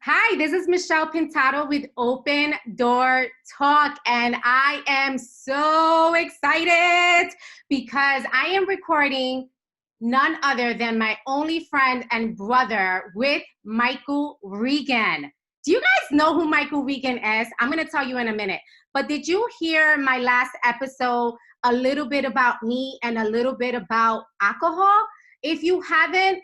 Hi, this is Michelle Pintado with Open Door Talk, and I am so excited because I am recording none other than my only friend and brother with Michael Regan. Do you guys know who Michael Regan is? I'm going to tell you in a minute. But did you hear my last episode, a little bit about me and a little bit about alcohol? If you haven't,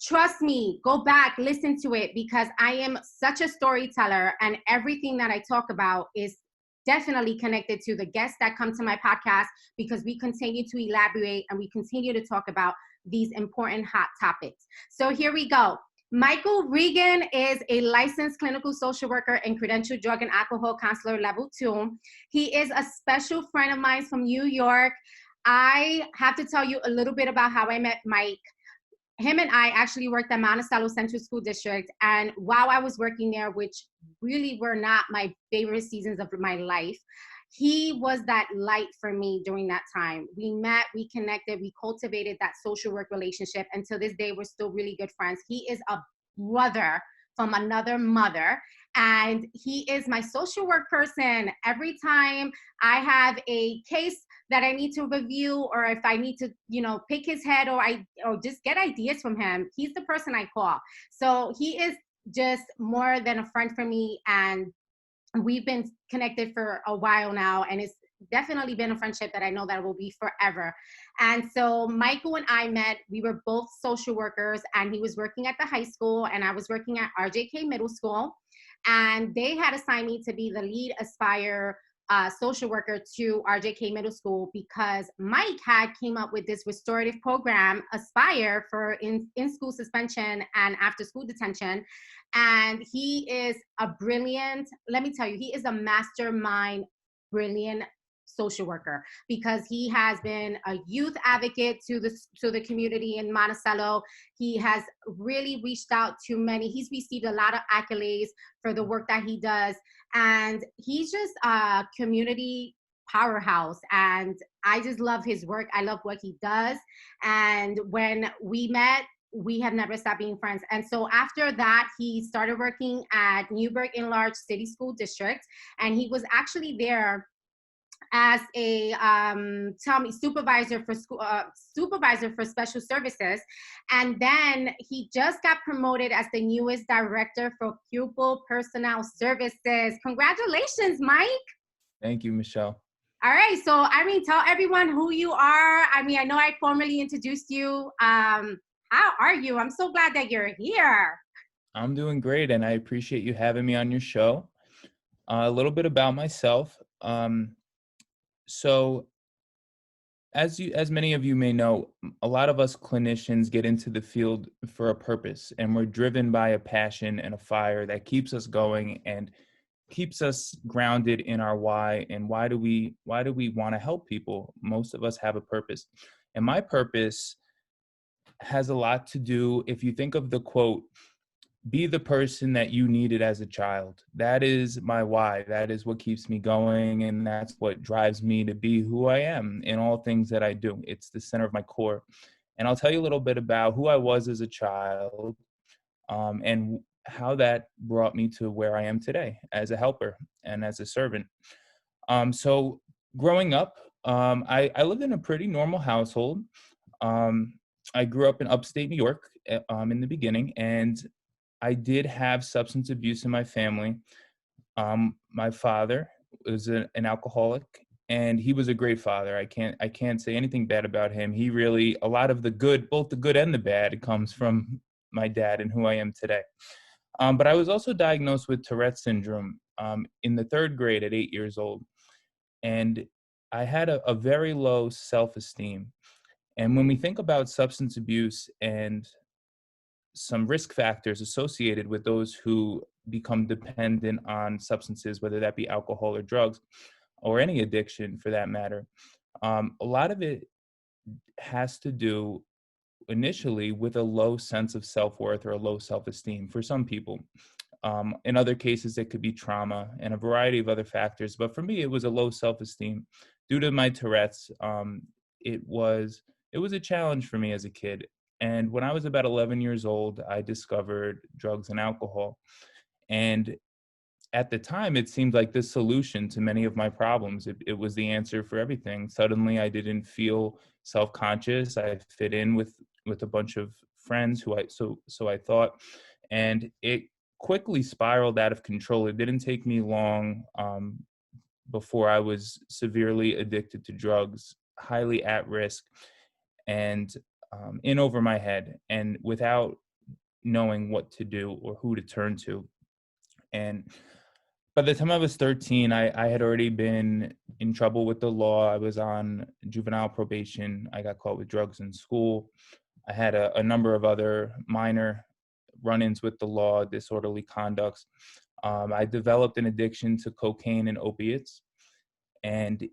trust me, go back, listen to it, because I am such a storyteller and everything that I talk about is definitely connected to the guests that come to my podcast, because we continue to elaborate and we continue to talk about these important hot topics. So here we go. Michael Regan is a licensed clinical social worker and credentialed drug and alcohol counselor level 2. He is a special friend of mine from New York. I have to tell you a little bit about how I met Mike. Him and I actually worked at Monticello Central School District. And while I was working there, which really were not my favorite seasons of my life, he was that light for me during that time. We met, we connected, we cultivated that social work relationship. And to this day, we're still really good friends. He is a brother from another mother. And he is my social work person. Every time I have a case that I need to review, or if I need to, pick his head, or just get ideas from him, he's the person I call. So he is just more than a friend for me, and we've been connected for a while now, and it's definitely been a friendship that I know that will be forever. And so Michael and I met, we were both social workers, and he was working at the high school and I was working at RJK Middle School, and they had assigned me to be the lead Aspire social worker to RJK Middle School, because Mike had came up with this restorative program, Aspire, for in-school suspension and after-school detention. And he is a brilliant, let me tell you, he is a mastermind, brilliant social worker, because he has been a youth advocate to the community in Monticello. He has really reached out to many. He's received a lot of accolades for the work that he does, and he's just a community powerhouse, and I just love his work. I love what he does. And when we met, we have never stopped being friends. And so after that, he started working at Newburgh Enlarged City School District, and he was actually there as a supervisor for school, supervisor for special services. And then he just got promoted as the newest director for pupil personnel services. Congratulations, Mike. Thank you, Michelle. All right, so tell everyone who you are. I know I formally introduced you. How are you? I'm so glad that you're here. I'm doing great, and I appreciate you having me on your show. A little bit about myself. So as many of you may know, a lot of us clinicians get into the field for a purpose, and we're driven by a passion and a fire that keeps us going and keeps us grounded in our why. And why do we want to help people? Most of us have a purpose. And my purpose has a lot to do, if you think of the quote, be the person that you needed as a child. That is my why. That is what keeps me going. And that's what drives me to be who I am in all things that I do. It's the center of my core. And I'll tell you a little bit about who I was as a child, and how that brought me to where I am today as a helper and as a servant. So growing up, I lived in a pretty normal household. I grew up in upstate New York in the beginning, and I did have substance abuse in my family. My father was an alcoholic, and he was a great father. I can't say anything bad about him. He really, a lot of the good, both the good and the bad, comes from my dad and who I am today. But I was also diagnosed with Tourette syndrome in the 3rd grade at 8 years old. And I had a very low self-esteem. And when we think about substance abuse and some risk factors associated with those who become dependent on substances, whether that be alcohol or drugs, or any addiction for that matter, a lot of it has to do initially with a low sense of self-worth or a low self-esteem for some people. In other cases, it could be trauma and a variety of other factors. But for me, it was a low self-esteem. Due to my Tourette's, it was a challenge for me as a kid. And when I was about 11 years old, I discovered drugs and alcohol. And at the time, it seemed like the solution to many of my problems. It was the answer for everything. Suddenly, I didn't feel self-conscious. I fit in with a bunch of friends who I thought, and it quickly spiraled out of control. It didn't take me long before I was severely addicted to drugs, highly at risk, and in over my head, and without knowing what to do or who to turn to. And by the time I was 13, I had already been in trouble with the law. I was on juvenile probation. I got caught with drugs in school. I had a number of other minor run ins with the law, disorderly conducts. I developed an addiction to cocaine and opiates. And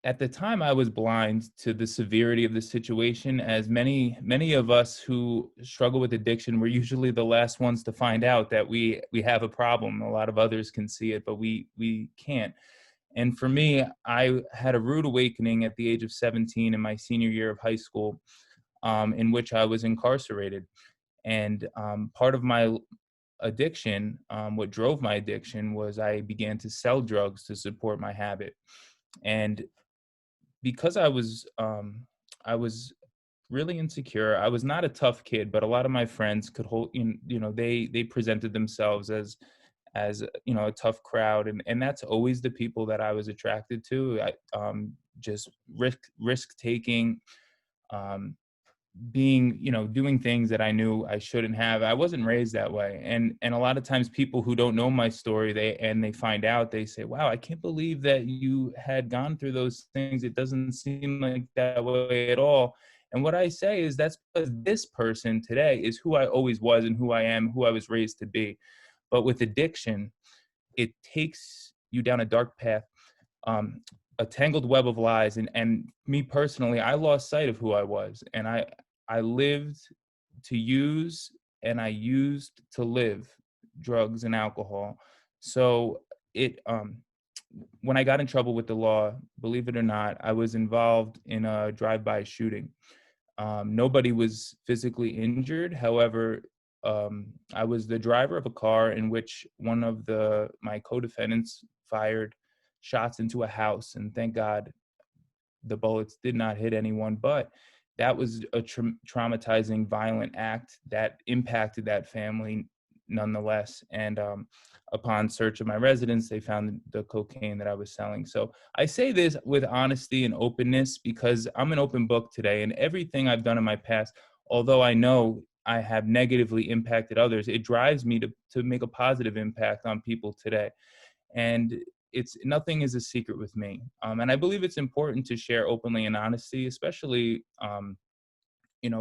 at the time, I was blind to the severity of the situation, as many of us who struggle with addiction, we're usually the last ones to find out that we have a problem. A lot of others can see it, but we can't. And for me, I had a rude awakening at the age of 17 in my senior year of high school, in which I was incarcerated. And part of my addiction, what drove my addiction, was I began to sell drugs to support my habit. And because I was really insecure. I was not a tough kid, but a lot of my friends could hold, they presented themselves as a tough crowd, and that's always the people that I was attracted to. Just risk taking, um, being, doing things that I knew I shouldn't have. I wasn't raised that way. And a lot of times people who don't know my story, they find out, they say, "Wow, I can't believe that you had gone through those things. It doesn't seem like that way at all." And what I say is, that's because this person today is who I always was and who I am, who I was raised to be. But with addiction, it takes you down a dark path, um, a tangled web of lies. And me personally, I lost sight of who I was, and I lived to use, and I used to live drugs and alcohol. So it when I got in trouble with the law, believe it or not, I was involved in a drive-by shooting. Nobody was physically injured. However, I was the driver of a car in which one of my co-defendants fired shots into a house, and thank God the bullets did not hit anyone. But that was a traumatizing, violent act that impacted that family nonetheless. And upon search of my residence, they found the cocaine that I was selling. So I say this with honesty and openness because I'm an open book today, and everything I've done in my past, although I know I have negatively impacted others, it drives me to make a positive impact on people today. And it's nothing is a secret with me. And I believe it's important to share openly and honesty, especially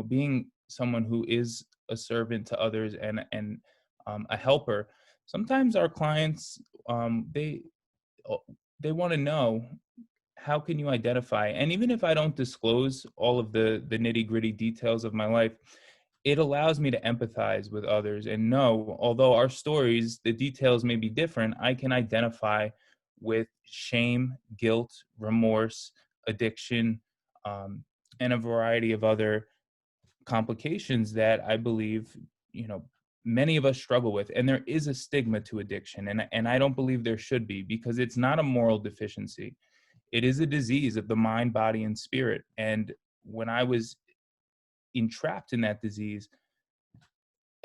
being someone who is a servant to others, and a helper. Sometimes our clients, uh, they want to know, how can you identify? And even if I don't disclose all of the nitty gritty details of my life, it allows me to empathize with others and know, although our stories, the details may be different, I can identify with shame, guilt, remorse, addiction, um, and a variety of other complications that I believe, many of us struggle with. And there is a stigma to addiction. And I don't believe there should be, because it's not a moral deficiency. It is a disease of the mind, body, and spirit. And when I was entrapped in that disease,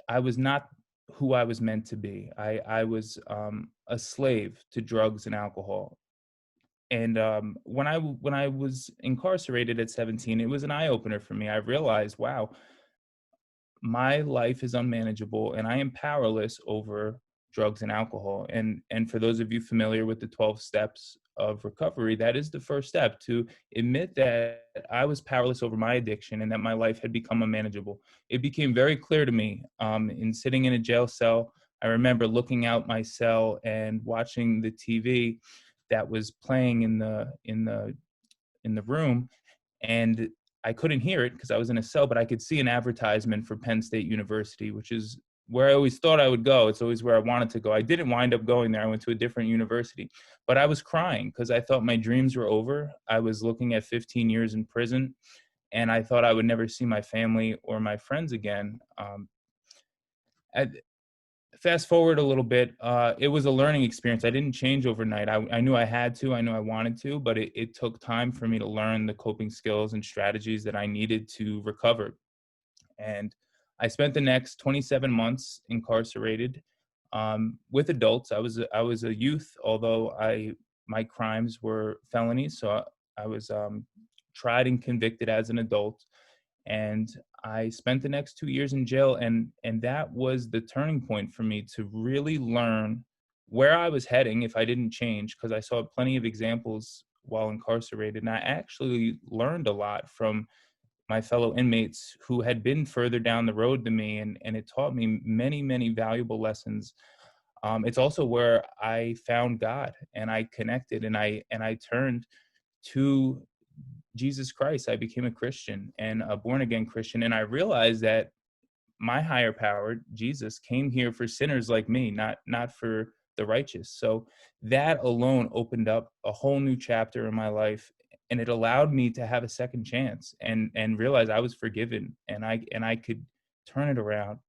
I was not who I was meant to be. I was a slave to drugs and alcohol. And when I was incarcerated at 17, it was an eye opener for me. I realized, wow, my life is unmanageable and I am powerless over drugs and alcohol. And for those of you familiar with the 12 steps of recovery, that is the first step, to admit that I was powerless over my addiction and that my life had become unmanageable. It became very clear to me, in sitting in a jail cell. I remember looking out my cell and watching the TV that was playing in the room, and I couldn't hear it because I was in a cell, but I could see an advertisement for Penn State University, which is where I always thought I would go. It's always where I wanted to go. I didn't wind up going there. I went to a different university, but I was crying because I thought my dreams were over. I was looking at 15 years in prison, and I thought I would never see my family or my friends again. fast forward a little bit, it was a learning experience. I didn't change overnight. I knew I had to, I knew I wanted to, but it took time for me to learn the coping skills and strategies that I needed to recover. And I spent the next 27 months incarcerated, with adults. I was a youth, although my crimes were felonies. So I was tried and convicted as an adult, and I spent the next 2 years in jail, and that was the turning point for me to really learn where I was heading if I didn't change, because I saw plenty of examples while incarcerated, and I actually learned a lot from my fellow inmates who had been further down the road than me, and it taught me many, many valuable lessons. It's also where I found God, and I connected, and I turned to Jesus Christ. I became a Christian, and a born again Christian, and I realized that my higher power, Jesus, came here for sinners like me, not for the righteous. So that alone opened up a whole new chapter in my life, and it allowed me to have a second chance and realize I was forgiven, and I could turn it around.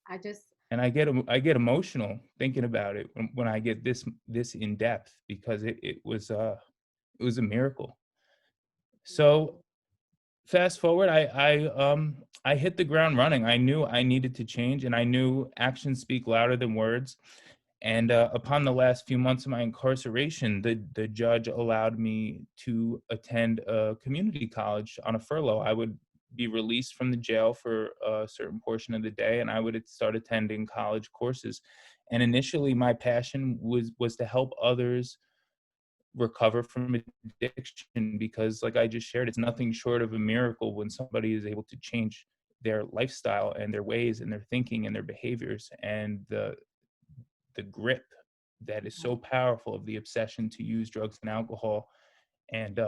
I just, And I get emotional thinking about it when I get this in depth, because it was a miracle. So fast forward, I hit the ground running. I knew I needed to change, and I knew actions speak louder than words. And upon the last few months of my incarceration, the judge allowed me to attend a community college on a furlough. I would be released from the jail for a certain portion of the day, and I would start attending college courses. And initially, my passion was to help others recover from addiction, because like I just shared, it's nothing short of a miracle when somebody is able to change their lifestyle and their ways and their thinking and their behaviors, and the grip that is so powerful of the obsession to use drugs and alcohol. And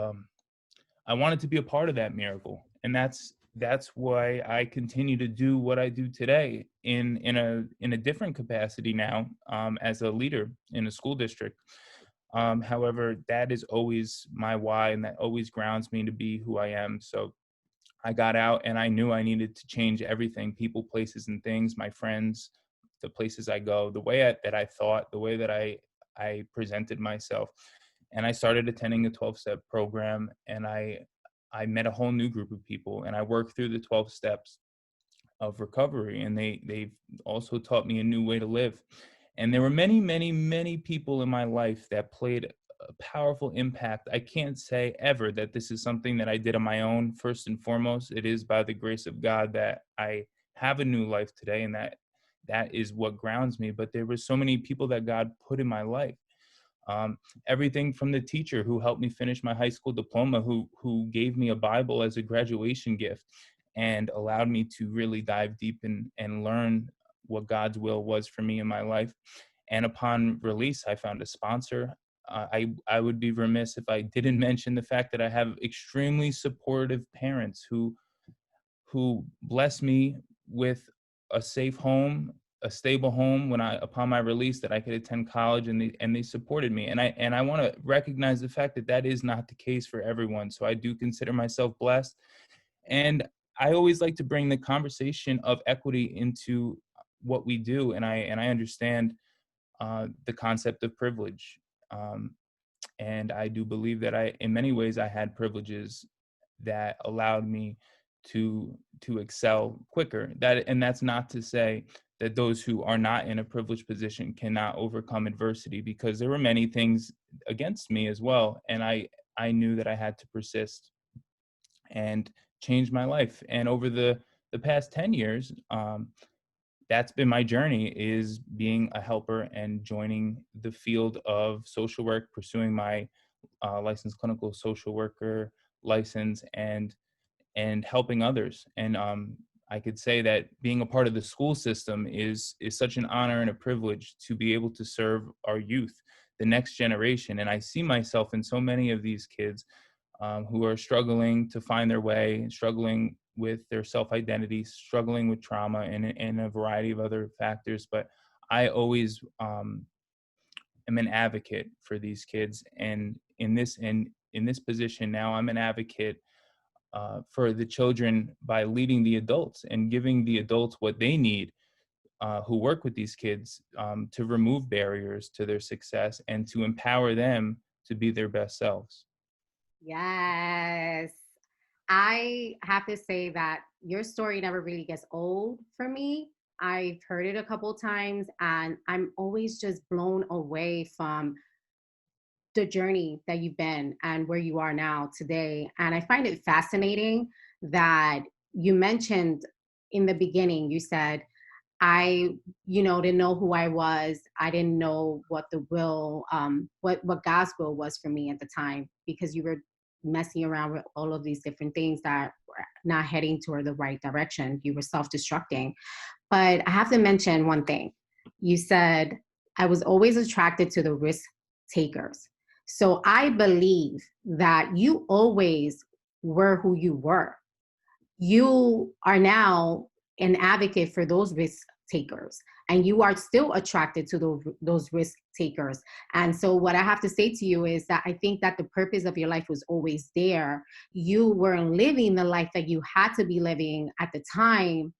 I wanted to be a part of that miracle, and that's why I continue to do what I do today in a different capacity now, as a leader in a school district. However, that is always my why, and that always grounds me to be who I am. So I got out, and I knew I needed to change everything: people, places, and things, my friends, the places I go, the way that I thought, the way that I presented myself. And I started attending a 12-step program, and I met a whole new group of people, and I worked through the 12 steps of recovery, and they've also taught me a new way to live. And there were many, many, many people in my life that played a powerful impact. I can't say ever that this is something that I did on my own. First and foremost, it is by the grace of God that I have a new life today, and that is what grounds me. But there were so many people that God put in my life. Everything from the teacher who helped me finish my high school diploma, who gave me a Bible as a graduation gift and allowed me to really dive deep and learn what God's will was for me in my life. And upon release, I found a sponsor. I would be remiss if I didn't mention the fact that I have extremely supportive parents who bless me with a safe home, a stable home when I upon my release, that I could attend college, and they supported me. And I want to recognize the fact that that is not the case for everyone. So I do consider myself blessed. And I always like to bring the conversation of equity into what we do, and I understand the concept of privilege. Um, and I do believe that in many ways, I had privileges that allowed me to excel quicker. And that's not to say that those who are not in a privileged position cannot overcome adversity, because there were many things against me as well, and I knew that I had to persist and change my life. And over the past 10 years, that's been my journey, is being a helper and joining the field of social work, pursuing my licensed clinical social worker license, and helping others. And I could say that being a part of the school system is such an honor and a privilege to be able to serve our youth, the next generation. And I see myself in so many of these kids who are struggling to find their way, struggling with their self-identity, struggling with trauma, and a variety of other factors. But I always am an advocate for these kids. And in this position now, I'm an advocate for the children by leading the adults and giving the adults what they need who work with these kids to remove barriers to their success and to empower them to be their best selves. Yes. I have to say that your story never really gets old for me. I've heard it a couple times and I'm always just blown away from the journey that you've been and where you are now today. And I find it fascinating that you mentioned in the beginning, you said, I, didn't know who I was. I didn't know what the will, what God's will was for me at the time, because you were messing around with all of these different things that were not heading toward the right direction. You were self-destructing. But I have to mention one thing. You said, I was always attracted to the risk takers. So I believe that you always were who you were. You are now an advocate for those risk takers, and you are still attracted to those risk takers. And so what I have to say to you is that I think that the purpose of your life was always there. You weren't living the life that you had to be living at the time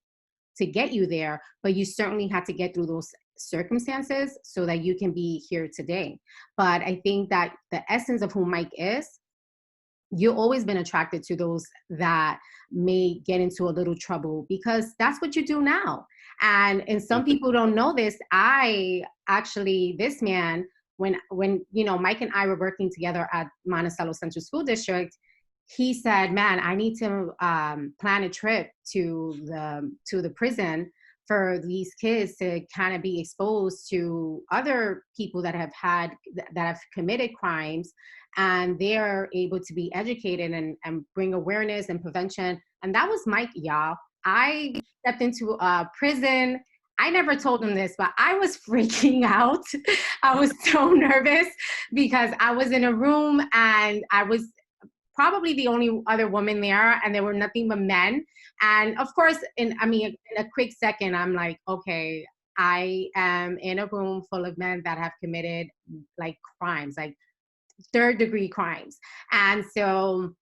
to get you there, but you certainly had to get through those circumstances so that you can be here today. But I think that the essence of who Mike is, you've always been attracted to those that may get into a little trouble, because that's what you do now. And some people don't know this. This man, when Mike and I were working together at Monticello Central School District, he said, man, I need to plan a trip to the prison for these kids to kind of be exposed to other people that have committed crimes, and they're able to be educated and bring awareness and prevention. And that was Mike, y'all. I stepped into a prison. I never told him this, but I was freaking out. I was so nervous because I was in a room and I was probably the only other woman there, and there were nothing but men. And of course, in a quick second, I'm like, okay, I am in a room full of men that have committed like crimes, like third-degree crimes. And so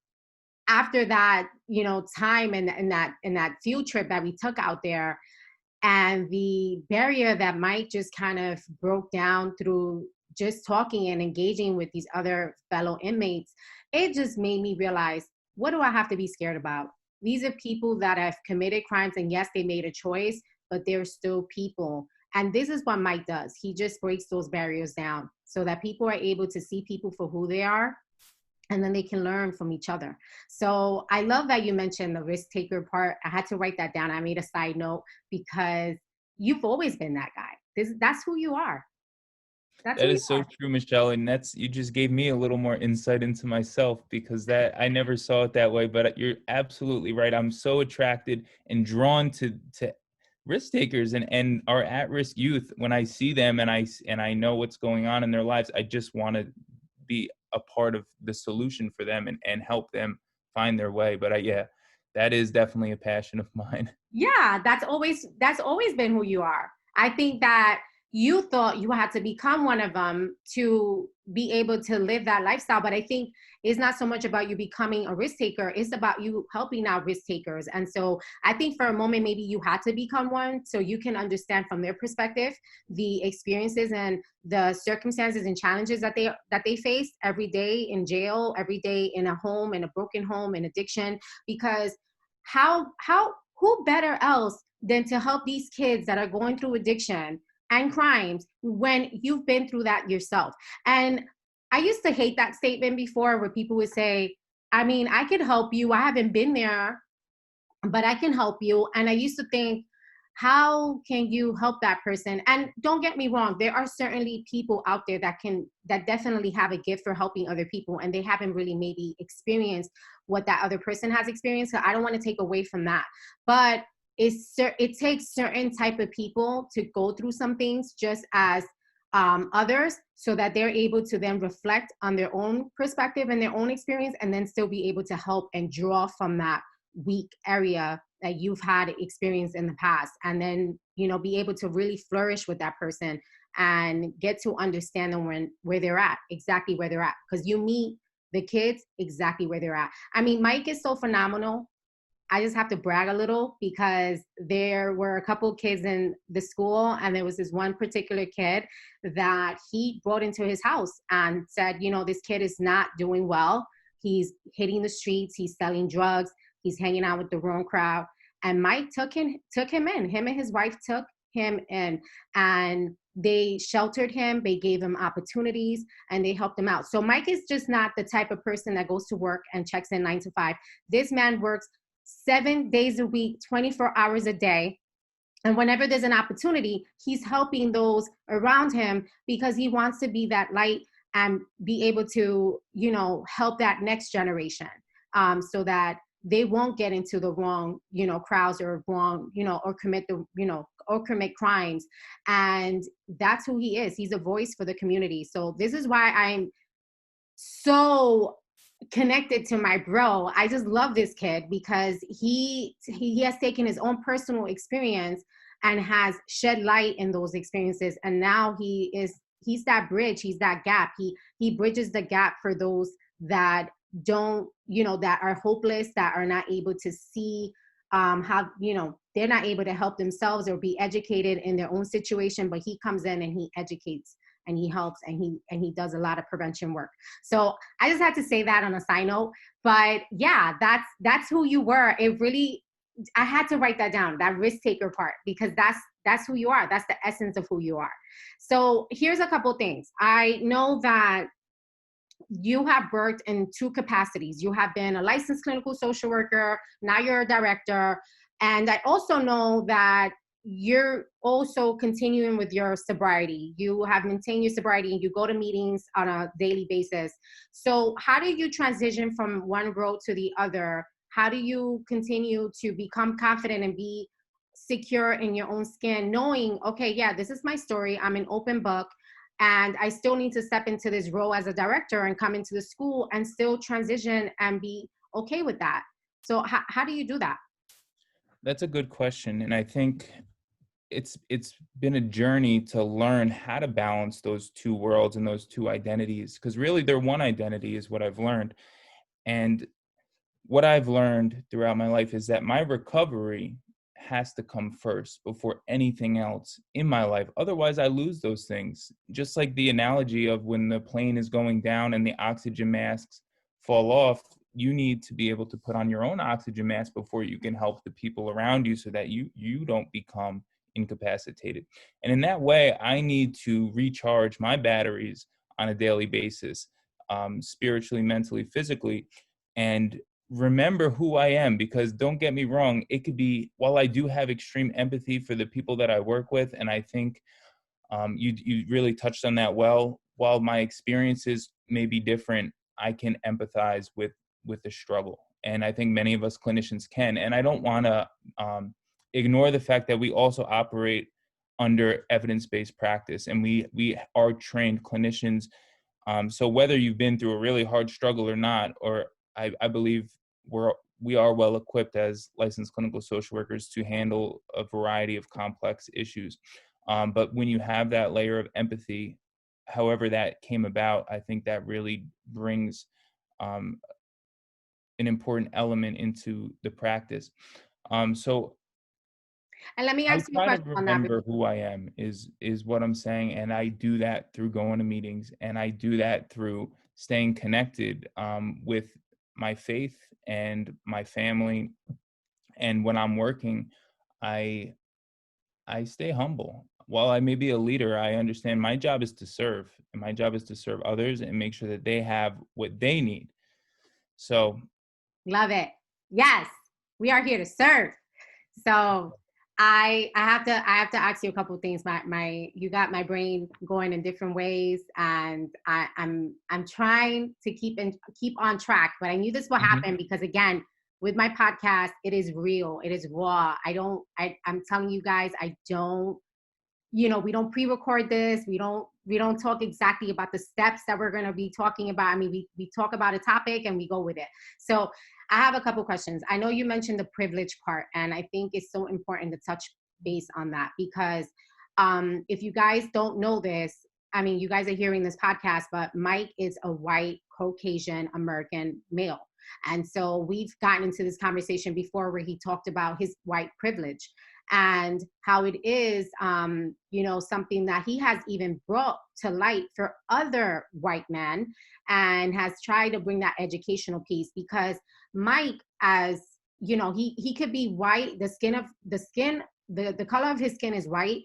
after that, time and that field trip that we took out there, and the barrier that Mike just kind of broke down through just talking and engaging with these other fellow inmates, it just made me realize, what do I have to be scared about? These are people that have committed crimes, and yes, they made a choice, but they're still people. And this is what Mike does. He just breaks those barriers down so that people are able to see people for who they are, and then they can learn from each other. So I love that you mentioned the risk taker part. I had to write that down. I made a side note because you've always been that guy. That's who you are. That's That who you is so are. true, Michelle. And you just gave me a little more insight into myself, because that I never saw it that way. But you're absolutely right. I'm so attracted and drawn to risk takers and our at-risk youth. When I see them and I know what's going on in their lives, I just want to be a part of the solution for them and help them find their way. But yeah, that is definitely a passion of mine. Yeah, that's always been who you are. I think that you thought you had to become one of them to be able to live that lifestyle. But I think it's not so much about you becoming a risk taker. It's about you helping out risk takers. And so I think for a moment, maybe you had to become one so you can understand from their perspective the experiences and the circumstances and challenges that they face every day in jail, every day in a home, in a broken home, in addiction. Because who better else than to help these kids that are going through addiction and crimes when you've been through that yourself? And I used to hate that statement before, where people would say, I mean, I could help you. I haven't been there, but I can help you. And I used to think, how can you help that person? And don't get me wrong, there are certainly people out there that definitely have a gift for helping other people, and they haven't really maybe experienced what that other person has experienced. So I don't want to take away from that. But it takes certain type of people to go through some things just as others, so that they're able to then reflect on their own perspective and their own experience, and then still be able to help and draw from that weak area that you've had experience in the past, and then be able to really flourish with that person and get to understand them where they're at, exactly where they're at, because you meet the kids exactly where they're at. I mean, Mike is so phenomenal. I just have to brag a little because there were a couple kids in the school, and there was this one particular kid that he brought into his house and said, you know, this kid is not doing well. He's hitting the streets. He's selling drugs. He's hanging out with the wrong crowd. And Mike took him in. Him and his wife took him in, and they sheltered him. They gave him opportunities, and they helped him out. So Mike is just not the type of person that goes to work and checks in 9 to 5. This man works 7 days a week, 24 hours a day. And whenever there's an opportunity, he's helping those around him because he wants to be that light and be able to, you know, help that next generation, so that they won't get into the wrong, you know, crowds or wrong, you know, or commit the, you know, or commit crimes. And that's who he is. He's a voice for the community. So this is why I'm so connected to my bro. I just love this kid because he has taken his own personal experience and has shed light in those experiences, and now he's that bridge, he's that gap. He bridges the gap for those that don't, you know, that are hopeless, that are not able to see how, you know, they're not able to help themselves or be educated in their own situation, but he comes in and he educates and he helps, and he does a lot of prevention work. So I just had to say that on a side note. But yeah, that's who you were. It really, I had to write that down, that risk taker part, because that's who you are. That's the essence of who you are. So here's a couple things. I know that you have worked in 2 capacities. You have been a licensed clinical social worker. Now you're a director. And I also know that you're also continuing with your sobriety. You have maintained your sobriety and you go to meetings on a daily basis. So how do you transition from one road to the other? How do you continue to become confident and be secure in your own skin, knowing, okay, yeah, this is my story. I'm an open book, and I still need to step into this role as a director and come into the school and still transition and be okay with that. So how do you do that? That's a good question. And I think it's been a journey to learn how to balance those two worlds and those two identities, because really they're one identity is what I've learned. And what I've learned throughout my life is that my recovery has to come first before anything else in my life. Otherwise, I lose those things. Just like the analogy of when the plane is going down and the oxygen masks fall off, you need to be able to put on your own oxygen mask before you can help the people around you so that you don't become incapacitated. And in that way, I need to recharge my batteries on a daily basis, spiritually, mentally, physically, and remember who I am. Because don't get me wrong, it could be, while I do have extreme empathy for the people that I work with, and I think you really touched on that well, while my experiences may be different, I can empathize with the struggle. And I think many of us clinicians can. And I don't want to ignore the fact that we also operate under evidence-based practice, and we are trained clinicians. So whether you've been through a really hard struggle or not, or I believe we are well equipped as licensed clinical social workers to handle a variety of complex issues. But when you have that layer of empathy, however that came about, I think that really brings an important element into the practice. So And let me I ask you a try to question on that. remember who I am is what I'm saying, and I do that through going to meetings, and I do that through staying connected with my faith and my family. And when I'm working, I stay humble. While I may be a leader, I understand my job is to serve, and my job is to serve others and make sure that they have what they need. So Love it. Yes, we are here to serve. So I have to ask you a couple of things. My you got my brain going in different ways, and I'm trying to keep on track. But I knew this will mhm. happen because, again, with my podcast, it is real, it is raw. I'm telling you guys, I don't, you know, we don't pre-record this. We don't talk exactly about the steps that we're going to be talking about. I mean, we talk about a topic and we go with it. So I have a couple questions. I know you mentioned the privilege part, and I think it's so important to touch base on that because if you guys don't know this, I mean, you guys are hearing this podcast, but Mike is a white Caucasian American male. And so we've gotten into this conversation before where he talked about his white privilege and how it is, something that he has even brought to light for other white men, and has tried to bring that educational piece. Because Mike, as he could be white, the color of his skin is white,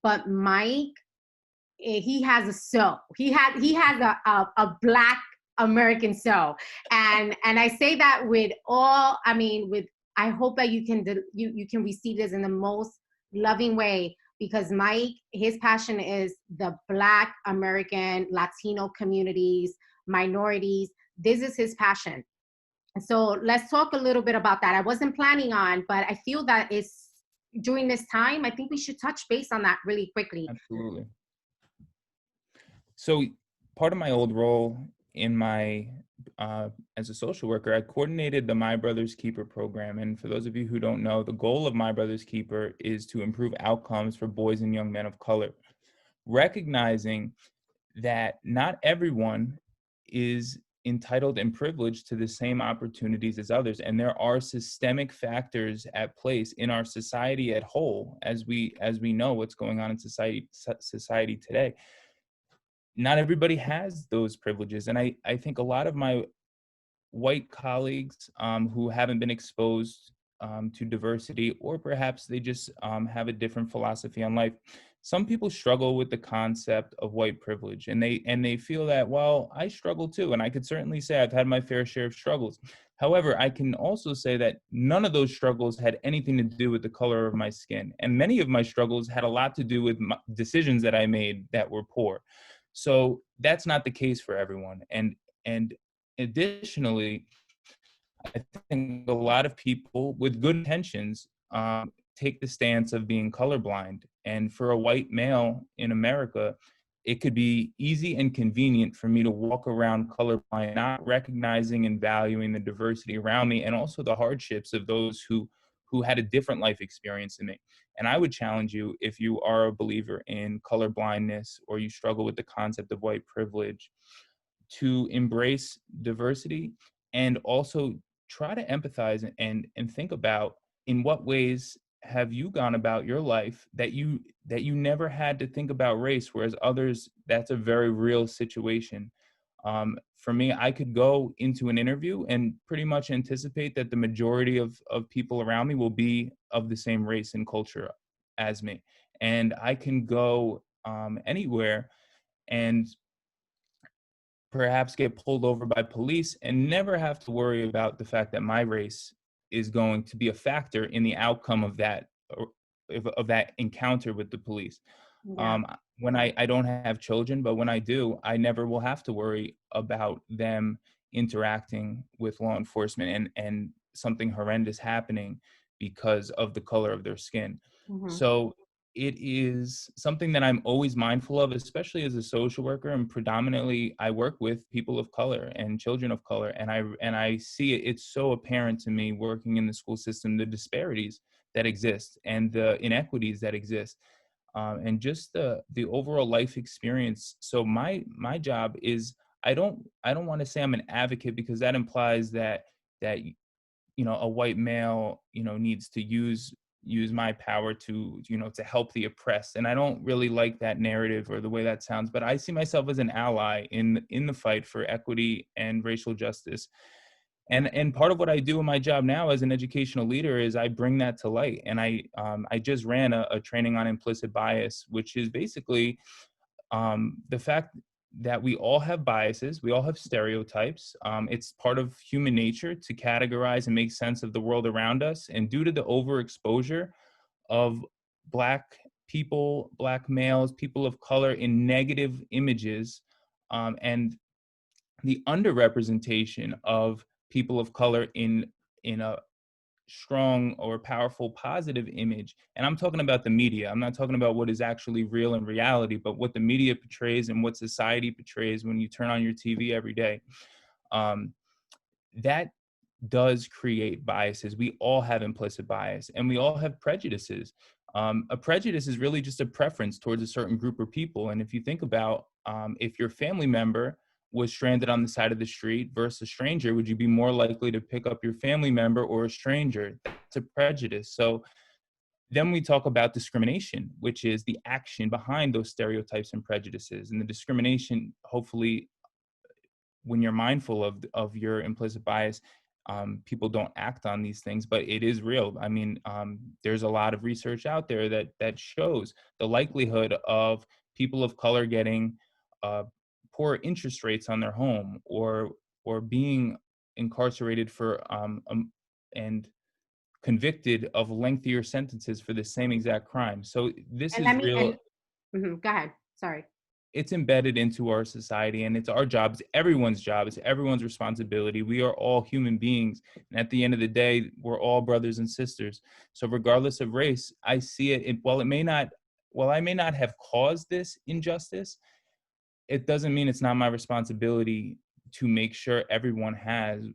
but Mike, he has a soul. He has a black American soul, and I say that with all. I mean, with I hope that you can receive this in the most loving way, because Mike, his passion is the Black American Latino communities, minorities. This is his passion. So let's talk a little bit about that. I wasn't planning on, but I feel that it's during this time. I think we should touch base on that really quickly. Absolutely. So part of my old role in my as a social worker, I coordinated the My Brother's Keeper program. And for those of you who don't know, the goal of My Brother's Keeper is to improve outcomes for boys and young men of color, recognizing that not everyone is entitled and privileged to the same opportunities as others. And there are systemic factors at place in our society at whole, as we know what's going on in society today. Not everybody has those privileges. And I think a lot of my white colleagues who haven't been exposed to diversity, or perhaps they just have a different philosophy on life. Some people struggle with the concept of white privilege, and they feel that, well, I struggle too. And I could certainly say I've had my fair share of struggles. However, I can also say that none of those struggles had anything to do with the color of my skin. And many of my struggles had a lot to do with decisions that I made that were poor. So that's not the case for everyone. And additionally, I think a lot of people with good intentions take the stance of being colorblind. And for a white male in America, it could be easy and convenient for me to walk around colorblind, not recognizing and valuing the diversity around me, and also the hardships of those who had a different life experience than me. And I would challenge you, if you are a believer in colorblindness or you struggle with the concept of white privilege, to embrace diversity and also try to empathize and think about in what ways have you gone about your life that you never had to think about race, whereas others, that's a very real situation. For me, I could go into an interview and pretty much anticipate that the majority of people around me will be of the same race and culture as me. And I can go anywhere and perhaps get pulled over by police and never have to worry about the fact that my race is going to be a factor in the outcome of that encounter with the police. Yeah. When I don't have children, but when I do, I never will have to worry about them interacting with law enforcement and something horrendous happening because of the color of their skin. Mm-hmm. So it is something that I'm always mindful of, especially as a social worker. And predominantly, I work with people of color and children of color, and I see it. It's so apparent to me working in the school system, the disparities that exist and the inequities that exist, and just the overall life experience. So my job is, I don't want to say I'm an advocate, because that implies that a white male needs to use my power to to help the oppressed. And I don't really like that narrative or the way that sounds, but I see myself as an ally in the fight for equity and racial justice. And part of what I do in my job now as an educational leader is I bring that to light. And I just ran a training on implicit bias, which is basically the fact that we all have biases, we all have stereotypes. It's part of human nature to categorize and make sense of the world around us. And due to the overexposure of Black people, Black males, people of color in negative images, and the underrepresentation of people of color in a strong or powerful positive image. And I'm talking about the media. I'm not talking about what is actually real in reality, but what the media portrays and what society portrays when you turn on your TV every day. That does create biases. We all have implicit bias, and we all have prejudices. A prejudice is really just a preference towards a certain group of people. And if you think about if your family member was stranded on the side of the street versus a stranger, would you be more likely to pick up your family member or a stranger? That's a prejudice. So then we talk about discrimination, which is the action behind those stereotypes and prejudices. And the discrimination, hopefully, when you're mindful of your implicit bias, people don't act on these things, but it is real. I mean, there's a lot of research out there that shows the likelihood of people of color getting poor interest rates on their home, or being incarcerated for and convicted of lengthier sentences for the same exact crime. So this And let is me, real. and go ahead. Sorry. It's embedded into our society, and it's our job. It's everyone's job. It's everyone's responsibility. We are all human beings. And at the end of the day, we're all brothers and sisters. So regardless of race, I see it, while I may not have caused this injustice, it doesn't mean it's not my responsibility to make sure everyone has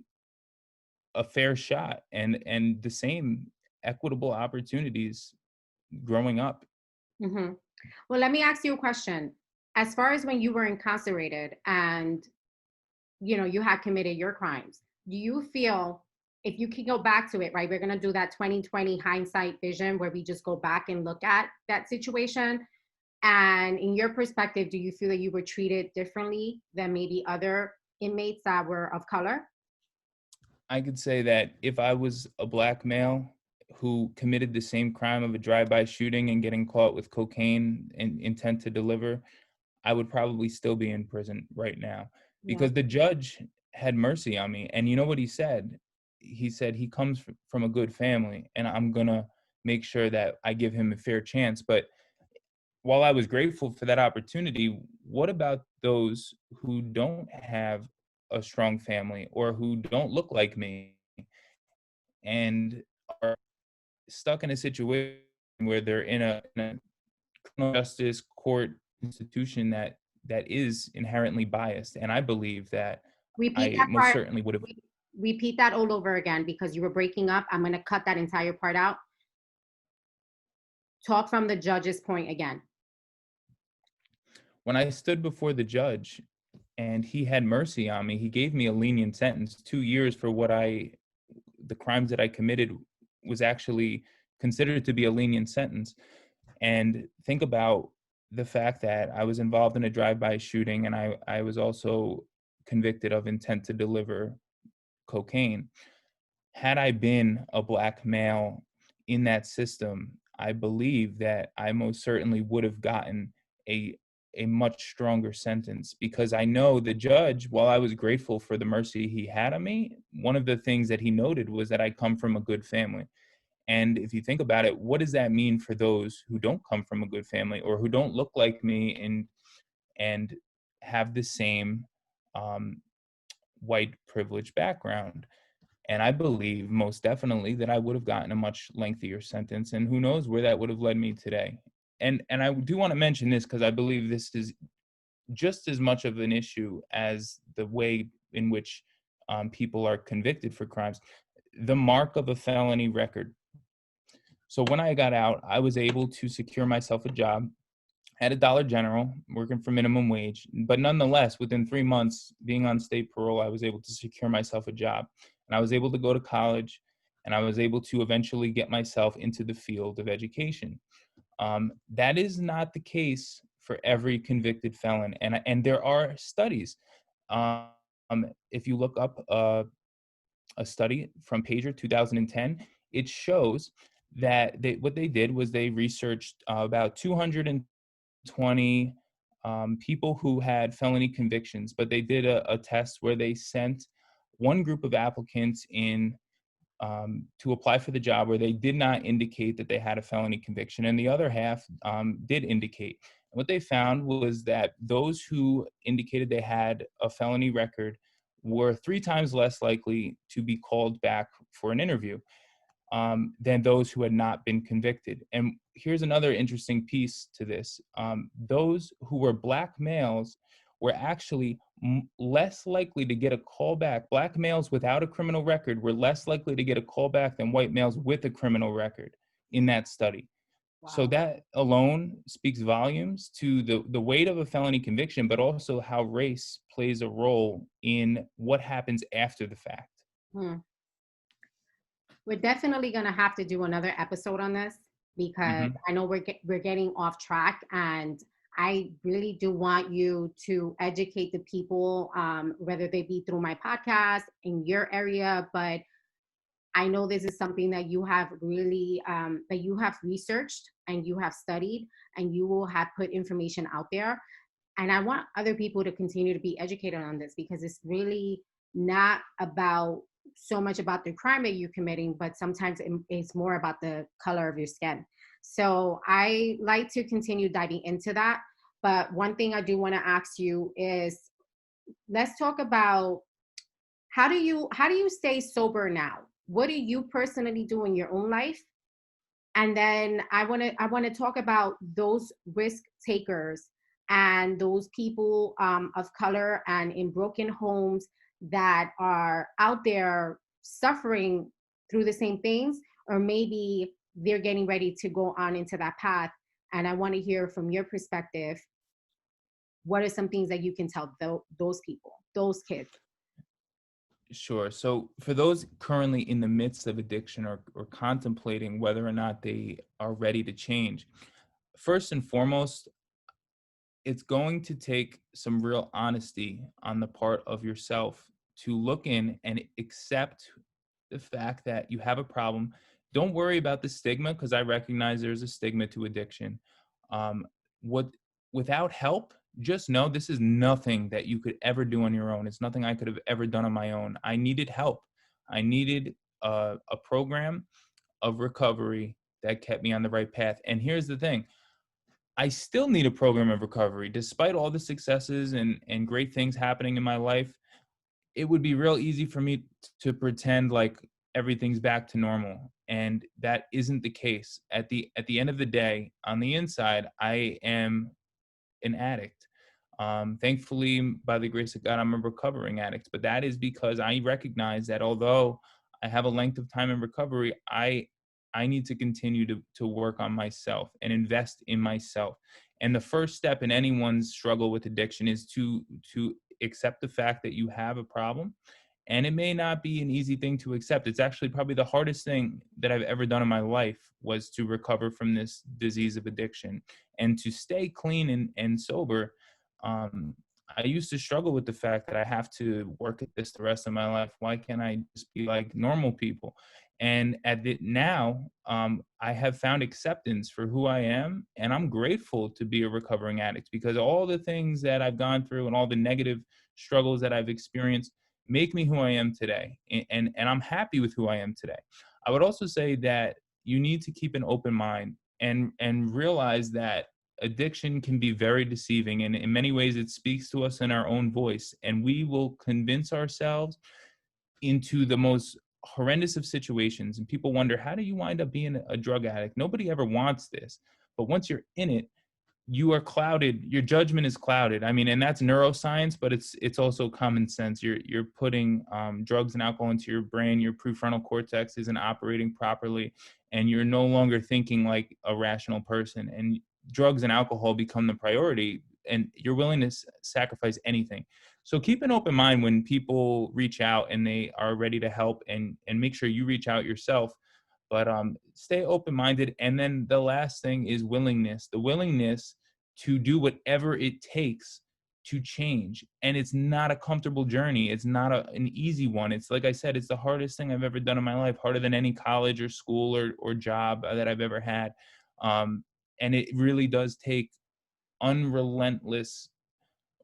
a fair shot and the same equitable opportunities growing up. hmm Well, let me ask you a question. As far as when you were incarcerated and you had committed your crimes, do you feel, if you can go back to it, right? We're gonna do that 2020 hindsight vision where we just go back and look at that situation. And in your perspective, do you feel that you were treated differently than maybe other inmates that were of color? I could say that if I was a black male who committed the same crime of a drive-by shooting and getting caught with cocaine and intent to deliver, I would probably still be in prison right now, Yeah. because the judge had mercy on me. And you know what he said? He said he comes from a good family, and I'm going to make sure that I give him a fair chance. But while I was grateful for that opportunity, what about those who don't have a strong family or who don't look like me and are stuck in a situation where they're in a criminal justice court institution that is inherently biased? And I believe that Repeat I that most part. certainly would have. Repeat that all over again because you were breaking up. I'm gonna cut that entire part out. Talk from the judge's point again. When I stood before the judge and he had mercy on me, he gave me a lenient sentence. 2 years for the crimes that I committed was actually considered to be a lenient sentence. And think about the fact that I was involved in a drive-by shooting, and I was also convicted of intent to deliver cocaine. Had I been a black male in that system, I believe that I most certainly would have gotten a a much stronger sentence, because I know the judge, while I was grateful for the mercy he had on me, one of the things that he noted was that I come from a good family. And if you think about it, what does that mean for those who don't come from a good family or who don't look like me and have the same um, white privileged background? And I believe most definitely that I would have gotten a much lengthier sentence, and who knows where that would have led me today. And I do want to mention this because I believe this is just as much of an issue as the way in which people are convicted for crimes. The mark of a felony record. So when I got out, I was able to secure myself a job at a Dollar General, working for minimum wage. But nonetheless, within 3 months, being on state parole, I was able to secure myself a job. And I was able to go to college, and I was able to eventually get myself into the field of education. That is not the case for every convicted felon. And there are studies. Um, if you look up a study from Pager 2010, it shows that what they did was they researched about 220 people who had felony convictions, but they did a test where they sent one group of applicants in to apply for the job where they did not indicate that they had a felony conviction, and the other half did indicate. And what they found was that those who indicated they had a felony record were 3 times less likely to be called back for an interview than those who had not been convicted. And here's another interesting piece to this. Those who were black males were actually less likely to get a call back. Black males without a criminal record were less likely to get a call back than white males with a criminal record in that study. So Wow. that alone speaks volumes to the weight of a felony conviction, but also how race plays a role in what happens after the fact. Hmm. We're definitely going to have to do another episode on this because Hmm. I know we're getting off track, and I really do want you to educate the people, whether they be through my podcast in your area. But I know this is something that you have really that you have researched and you have studied, and you will have put information out there. And I want other people to continue to be educated on this because it's really not about so much about the crime that you're committing, but sometimes it's more about the color of your skin. So I like to continue diving into that. But one thing I do want to ask you is, let's talk about how do you stay sober now? What do you personally do in your own life? And then I want to talk about those risk takers and those people of color and in broken homes that are out there suffering through the same things, or maybe they're getting ready to go on into that path. And I want to hear from your perspective, what are some things that you can tell those people, those kids? Sure. So for those currently in the midst of addiction or contemplating whether or not they are ready to change, first and foremost, it's going to take some real honesty on the part of yourself to look in and accept the fact that you have a problem. Don't worry about the stigma, because I recognize there's a stigma to addiction. Um, what Without help, just know this is nothing that you could ever do on your own. It's nothing I could have ever done on my own. I needed help. I needed a program of recovery that kept me on the right path. And here's the thing: I still need a program of recovery, despite all the successes and great things happening in my life. It would be real easy for me to pretend like everything's back to normal, and that isn't the case. At the end of the day, on the inside, I am an addict. Thankfully, by the grace of God, I'm a recovering addict, but that is because I recognize that although I have a length of time in recovery, I need to continue to work on myself and invest in myself. And the first step in anyone's struggle with addiction is to accept the fact that you have a problem. And it may not be an easy thing to accept. It's actually probably the hardest thing that I've ever done in my life, was to recover from this disease of addiction and to stay clean and sober. um, I used to struggle with the fact that I have to work at this the rest of my life. Why can't I just be like normal people? And now, I have found acceptance for who I am, and I'm grateful to be a recovering addict, because all the things that I've gone through and all the negative struggles that I've experienced make me who I am today, and I'm happy with who I am today. I would also say that you need to keep an open mind and realize that addiction can be very deceiving, and in many ways it speaks to us in our own voice, and we will convince ourselves into the most horrendous of situations. And people wonder, how do you wind up being a drug addict? Nobody ever wants this, but once you're in it, you are clouded. Your judgment is clouded. I mean, and that's neuroscience, but it's also common sense. You're putting drugs and alcohol into your brain. Your prefrontal cortex isn't operating properly, and you're no longer thinking like a rational person. And drugs and alcohol become the priority, and you're willing to sacrifice anything. So keep an open mind when people reach out and they are ready to help, and make sure you reach out yourself. But stay open minded. And then the last thing is willingness, the willingness to do whatever it takes to change. And it's not a comfortable journey. It's not an easy one. It's, like I said, it's the hardest thing I've ever done in my life, harder than any college or school or job that I've ever had. And it really does take unrelentless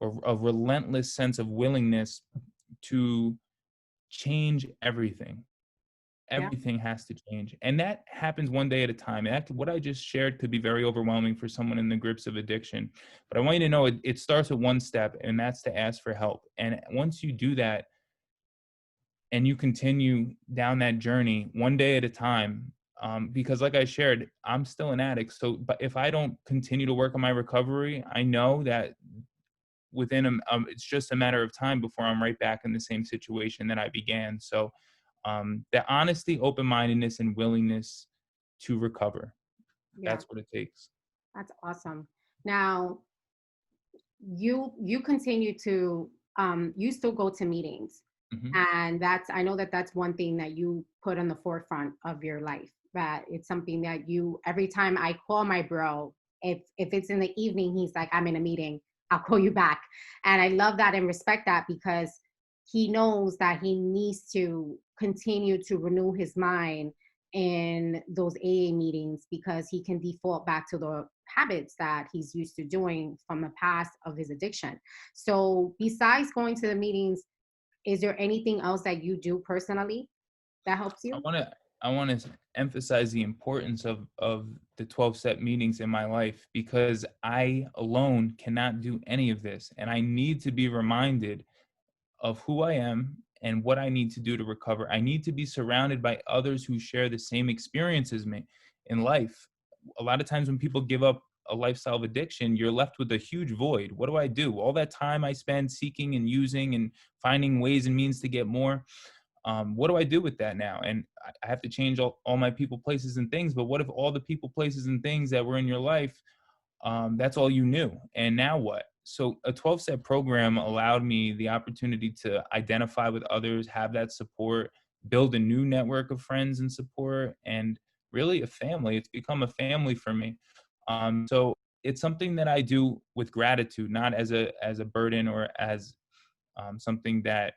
or a relentless sense of willingness to change everything. Yeah. Everything has to change, and that happens one day at a time. And what I just shared could be very overwhelming for someone in the grips of addiction, but I want you to know it starts with one step, and that's to ask for help. And once you do that and you continue down that journey one day at a time, because like I shared, I'm still an addict. So but if I don't continue to work on my recovery, I know that it's just a matter of time before I'm right back in the same situation that I began. So the honesty, open-mindedness, and willingness to recover. Yeah, That's what it takes. that's awesome. Now, you continue to you still go to meetings, Hmm. and that's, I know that that's one thing that you put on the forefront of your life, that it's something that you, every time I call my bro, if it's in the evening, he's like, I'm in a meeting, I'll call you back. And I love that and respect that, because he knows that he needs to continue to renew his mind in those AA meetings, because he can default back to the habits that he's used to doing from the past of his addiction. So besides going to the meetings, is there anything else that you do personally that helps I you? want to I want to emphasize the importance of the 12-step meetings in my life, because I alone cannot do any of this, and I need to be reminded of who I am and what I need to do to recover. I need to be surrounded by others who share the same experience as me in life. A lot of times when people give up a lifestyle of addiction, you're left with a huge void. What do I do? All that time I spend seeking and using and finding ways and means to get more. What do I do with that now? And I have to change all my people, places, and things. But what if all the people, places, and things that were in your life, that's all you knew? And now what? So a 12-step program allowed me the opportunity to identify with others, have that support, build a new network of friends and support, and really a family. It's become a family for me. So it's something that I do with gratitude, not as a burden or as something that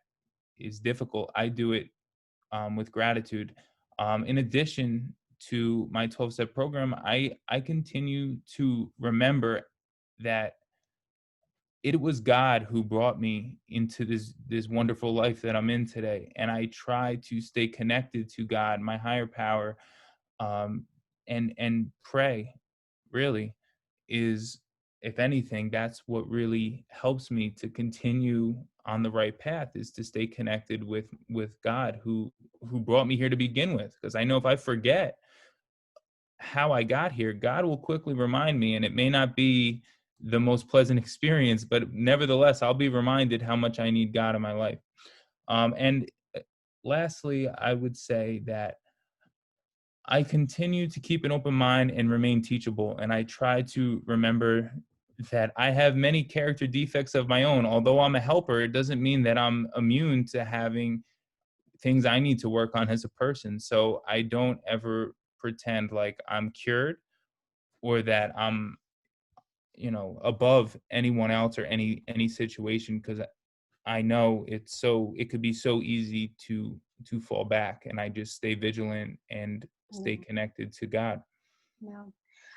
is difficult. I do it with gratitude. In addition to my 12-step program, I continue to remember that it was God who brought me into this wonderful life that I'm in today, and I try to stay connected to God, my higher power, um, and pray. Really, is, if anything, that's what really helps me to continue on the right path, is to stay connected with God, who brought me here to begin with. Because I know if I forget how I got here, God will quickly remind me, and it may not be the most pleasant experience, but nevertheless, I'll be reminded how much I need God in my life. And lastly, I would say that I continue to keep an open mind and remain teachable. And I try to remember that I have many character defects of my own. Although I'm a helper, it doesn't mean that I'm immune to having things I need to work on as a person. So I don't ever pretend like I'm cured, or that I'm, above anyone else or any situation, because I know it could be so easy to fall back, and I just stay vigilant and stay Yeah. connected to God. Yeah.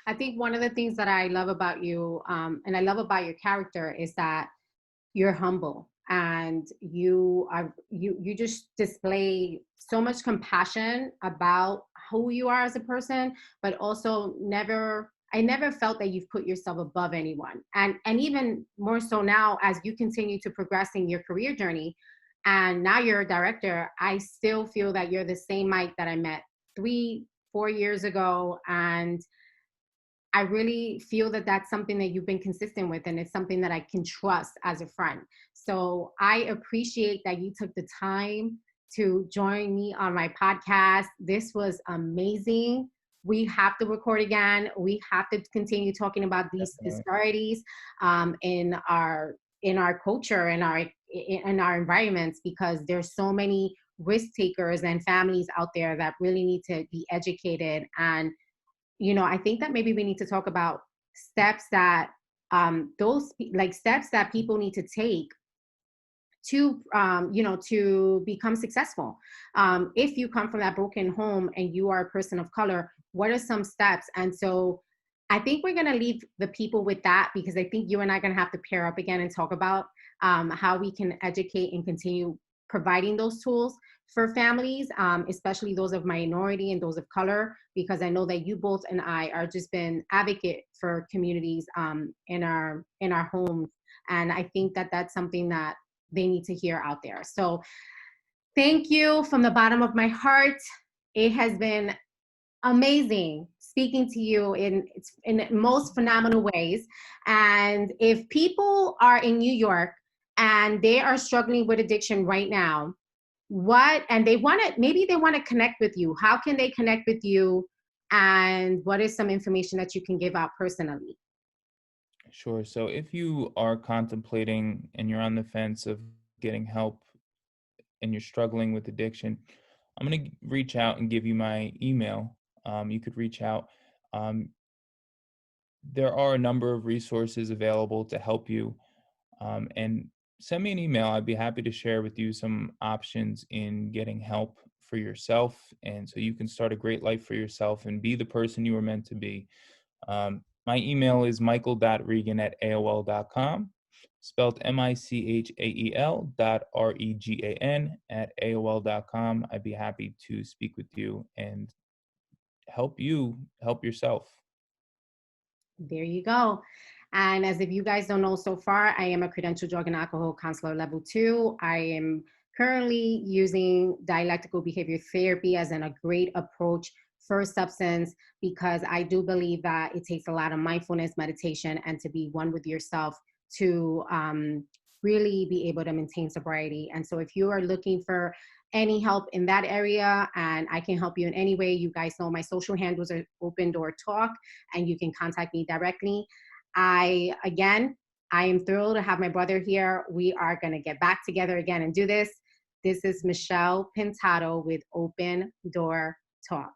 I think one of the things that I love about you, and I love about your character, is that you're humble, and you just display so much compassion about who you are as a person, but also I never felt that you've put yourself above anyone. And even more so now, as you continue to progress in your career journey, and now you're a director, I still feel that you're the same Mike that I met 3 4 years ago. And I really feel that that's something that you've been consistent with, and it's something that I can trust as a friend. So I appreciate that you took the time to join me on my podcast. This was amazing. We have to record again. We have to continue talking about these Definitely. disparities in our culture, in our environments, because there's so many risk takers and families out there that really need to be educated. And I think that maybe we need to talk about steps that steps that people need to take to to become successful. If you come from that broken home and you are a person of color, what are some steps? And so I think we're going to leave the people with that, because I think you and I are going to have to pair up again and talk about how we can educate and continue providing those tools for families, especially those of minority and those of color, because I know that you both and I are just been advocate for communities in our homes. And I think that that's something that they need to hear out there. So thank you from the bottom of my heart. It has been amazing speaking to you in most phenomenal ways. And if people are in New York and they are struggling with addiction right now, and they want to, maybe they want to connect with you, how can they connect with you? and what is some information that you can give out personally? Sure. So if you are contemplating and you're on the fence of getting help and you're struggling with addiction, I'm going to reach out and give you my email. You could reach out. Um, there are a number of resources available to help you. And send me an email. I'd be happy to share with you some options in getting help for yourself. And so you can start a great life for yourself and be the person you were meant to be. My email is michael.regan@aol.com, spelled michael.regan@aol.com. I'd be happy to speak with you and help you help yourself. There you go. And as if you guys don't know so far, I am a credentialed drug and alcohol counselor level 2. I am currently using dialectical behavior therapy as a great approach for substance, because I do believe that it takes a lot of mindfulness, meditation, and to be one with yourself to really be able to maintain sobriety. And so if you are looking for any help in that area and I can help you in any way, you guys know my social handles are Open Door Talk, and you can contact me directly. I am thrilled to have my brother here. We are going to get back together again and do this. This is Michelle Pintado with Open Door Talk.